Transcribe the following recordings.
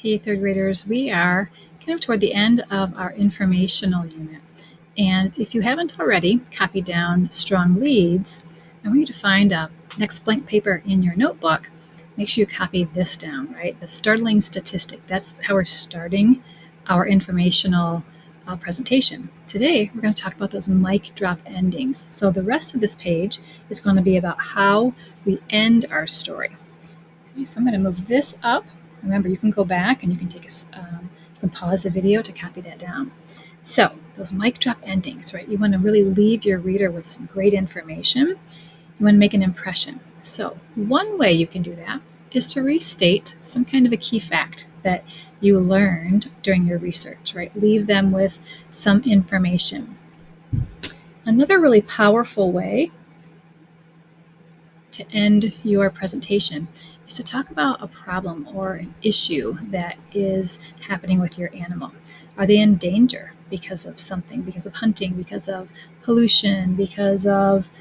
Hey, third graders, we are kind of toward the end of our informational unit. And if you haven't already copied down strong leads, I want you to find a next blank paper in your notebook. Make sure you copy this down, right? The startling statistic. That's how we're starting our informational presentation. Today, we're going to talk about those mic drop endings. So the rest of this page is going to be about how we end our story. Okay, so I'm going to move this up. Remember, you can go back and you can you can pause the video to copy that down. So those mic drop endings, right? You want to really leave your reader with some great information. You want to make an impression. So one way you can do that is to restate some kind of a key fact that you learned during your research, right? Leave them with some information. Another really powerful way to end your presentation is to talk about a problem or an issue that is happening with your animal. Are they in danger because of something, because of hunting, because of pollution, because of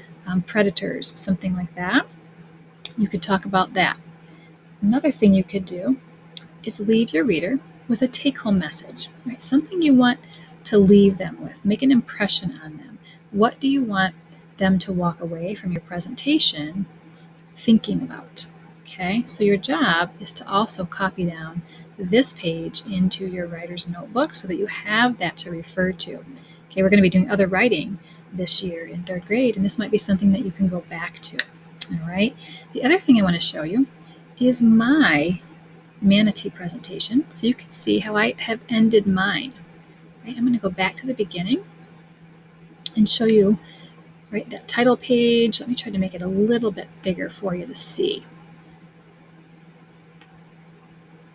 predators, something like that? You could talk about that. Another thing you could do is leave your reader with a take-home message, right? Something you want to leave them with. Make an impression on them. What do you want them to walk away from your presentation thinking about? Okay, so your job is to also copy down this page into your writer's notebook so that you have that to refer to. Okay, we're going to be doing other writing this year in third grade, and this might be something that you can go back to. All right, the other thing I want to show you is my manatee presentation so you can see how I have ended mine. Right, I'm going to go back to the beginning and show you right that title page. Let me try to make it a little bit bigger for you to see.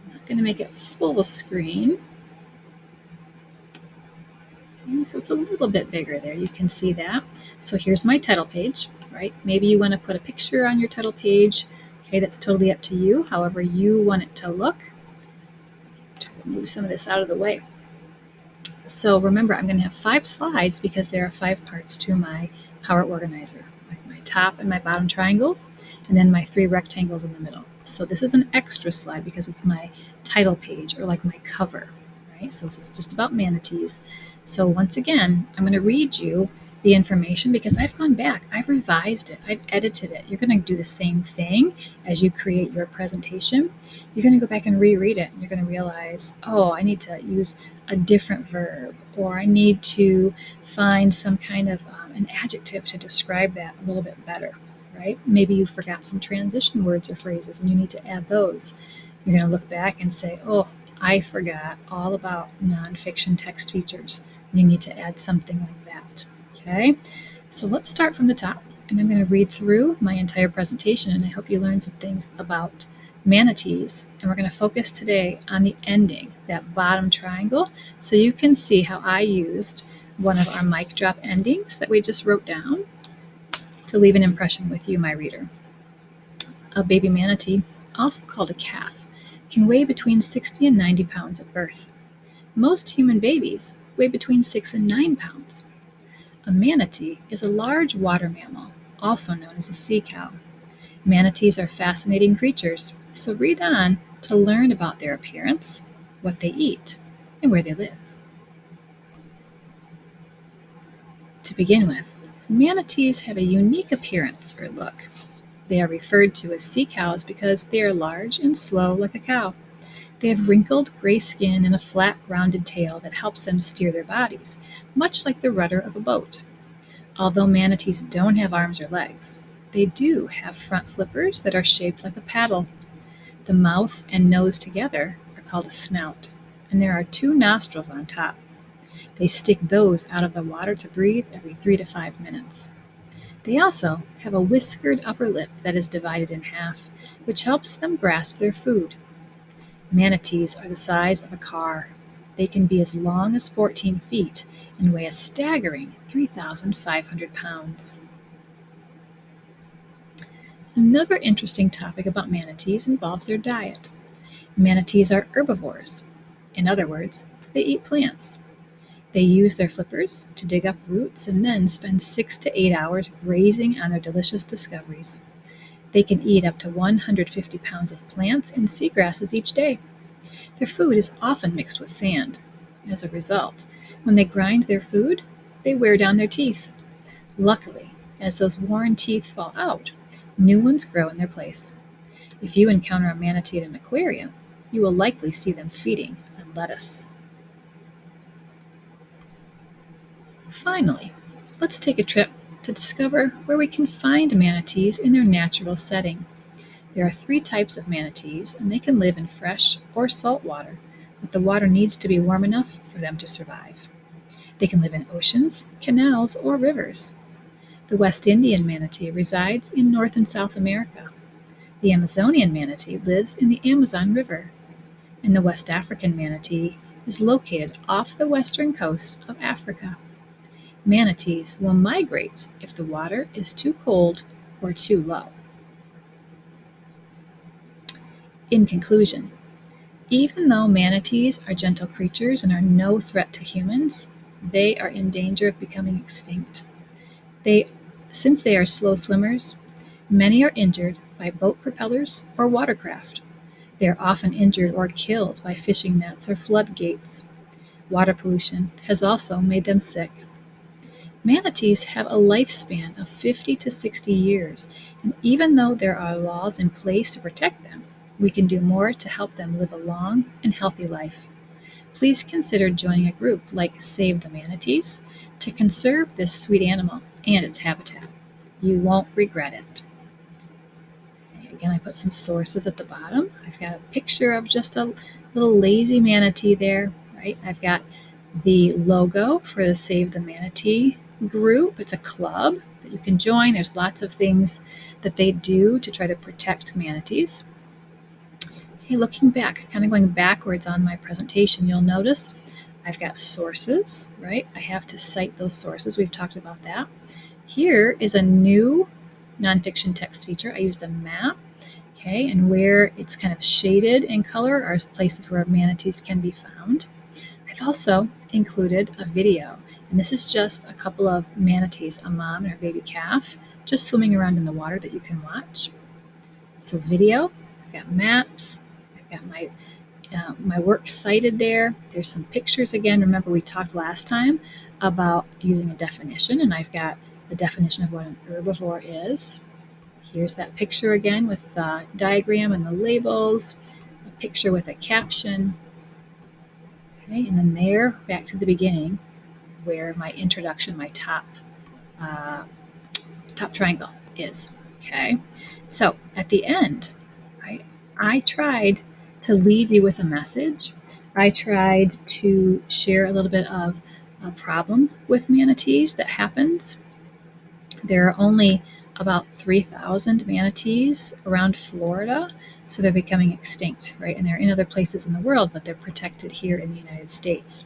I'm not going to make it full screen. Okay, so it's a little bit bigger there. You can see that. So here's my title page, right? Maybe you want to put a picture on your title page. Okay, that's totally up to you, however you want it to look. Try to move some of this out of the way. So remember, I'm going to have 5 slides because there are 5 parts to my power organizer. My top and my bottom triangles, and then my 3 rectangles in the middle. So this is an extra slide because it's my title page or like my cover, right? So this is just about manatees. So once again, I'm going to read you the information because I've gone back, I've revised it, I've edited it. You're going to do the same thing as you create your presentation. You're going to go back and reread it, and you're going to realize, oh, I need to use a different verb, or I need to find some kind of an adjective to describe that a little bit better, right? Maybe you forgot some transition words or phrases and you need to add those. You're going to look back and say, oh, I forgot all about nonfiction text features. You need to add something like that, okay? So let's start from the top, and I'm going to read through my entire presentation, and I hope you learned some things about manatees, and we're going to focus today on the ending, that bottom triangle, so you can see how I used one of our mic drop endings that we just wrote down to leave an impression with you, my reader. A baby manatee, also called a calf, can weigh between 60 and 90 pounds at birth. Most human babies weigh between 6 and 9 pounds. A manatee is a large water mammal, also known as a sea cow. Manatees are fascinating creatures, so read on to learn about their appearance, what they eat, and where they live. To begin with, manatees have a unique appearance or look. They are referred to as sea cows because they are large and slow like a cow. They have wrinkled gray skin and a flat, rounded tail that helps them steer their bodies, much like the rudder of a boat. Although manatees don't have arms or legs, they do have front flippers that are shaped like a paddle. The mouth and nose together are called a snout, and there are 2 nostrils on top. They stick those out of the water to breathe every 3 to 5 minutes. They also have a whiskered upper lip that is divided in half, which helps them grasp their food. Manatees are the size of a car. They can be as long as 14 feet and weigh a staggering 3,500 pounds. Another interesting topic about manatees involves their diet. Manatees are herbivores. In other words, they eat plants. They use their flippers to dig up roots and then spend 6 to 8 hours grazing on their delicious discoveries. They can eat up to 150 pounds of plants and seagrasses each day. Their food is often mixed with sand. As a result, when they grind their food, they wear down their teeth. Luckily, as those worn teeth fall out, new ones grow in their place. If you encounter a manatee in an aquarium, you will likely see them feeding on lettuce. Finally, let's take a trip to discover where we can find manatees in their natural setting. There are three types of manatees, and they can live in fresh or salt water, but the water needs to be warm enough for them to survive. They can live in oceans, canals, or rivers. The West Indian manatee resides in North and South America. The Amazonian manatee lives in the Amazon River, and the West African manatee is located off the western coast of Africa. Manatees will migrate if the water is too cold or too low. In conclusion, even though manatees are gentle creatures and are no threat to humans, they are in danger of becoming extinct. Since they are slow swimmers, many are injured by boat propellers or watercraft. They are often injured or killed by fishing nets or floodgates. Water pollution has also made them sick. Manatees have a lifespan of 50 to 60 years, and even though there are laws in place to protect them, we can do more to help them live a long and healthy life. Please consider joining a group like Save the Manatees to conserve this sweet animal and its habitat. You won't regret it. Again, I put some sources at the bottom. I've got a picture of just a little lazy manatee there, right? I've got the logo for the Save the Manatee group. It's a club that you can join. There's lots of things that they do to try to protect manatees. Okay, looking back, kind of going backwards on my presentation, you'll notice I've got sources, right? I have to cite those sources. We've talked about that. Here is a new nonfiction text feature. I used a map, okay, and where it's kind of shaded in color are places where manatees can be found. I've also included a video, and this is just a couple of manatees, a mom and her baby calf, just swimming around in the water that you can watch. So video, I've got maps, I've got my work cited there. There's some pictures again. Remember we talked last time about using a definition, and I've got the definition of what an herbivore is. Here's that picture again with the diagram and the labels, a picture with a caption. Okay, and then there, back to the beginning, where my introduction, my top triangle is. Okay, so at the end, I tried to leave you with a message. I tried to share a little bit of a problem with manatees that happens. There are only about 3,000 manatees around Florida, so they're becoming extinct, right? And they're in other places in the world, but they're protected here in the United States.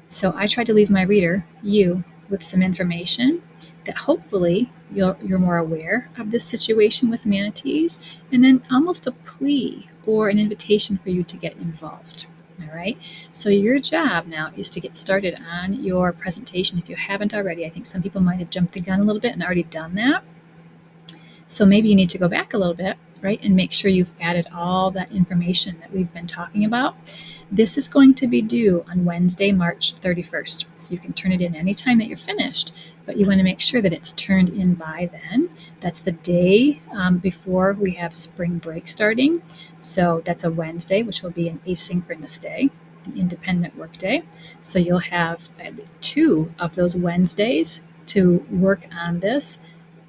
So I tried to leave my reader, you, with some information that hopefully you're more aware of this situation with manatees, and then almost a plea or an invitation for you to get involved. All right, so your job now is to get started on your presentation if you haven't already. I think some people might have jumped the gun a little bit and already done that. So maybe you need to go back a little bit, right, and make sure you've added all that information that we've been talking about. This is going to be due on Wednesday, March 31st. So you can turn it in anytime that you're finished, but you want to make sure that it's turned in by then. That's the day before we have spring break starting. So that's a Wednesday, which will be an asynchronous day, an independent work day. So you'll have 2 of those Wednesdays to work on this,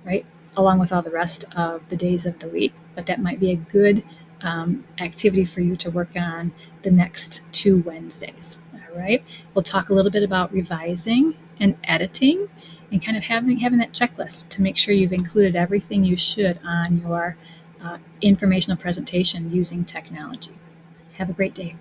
right, along with all the rest of the days of the week. But that might be a good activity for you to work on the next 2 Wednesdays. All right. We'll talk a little bit about revising and editing and kind of having that checklist to make sure you've included everything you should on your informational presentation using technology. Have a great day.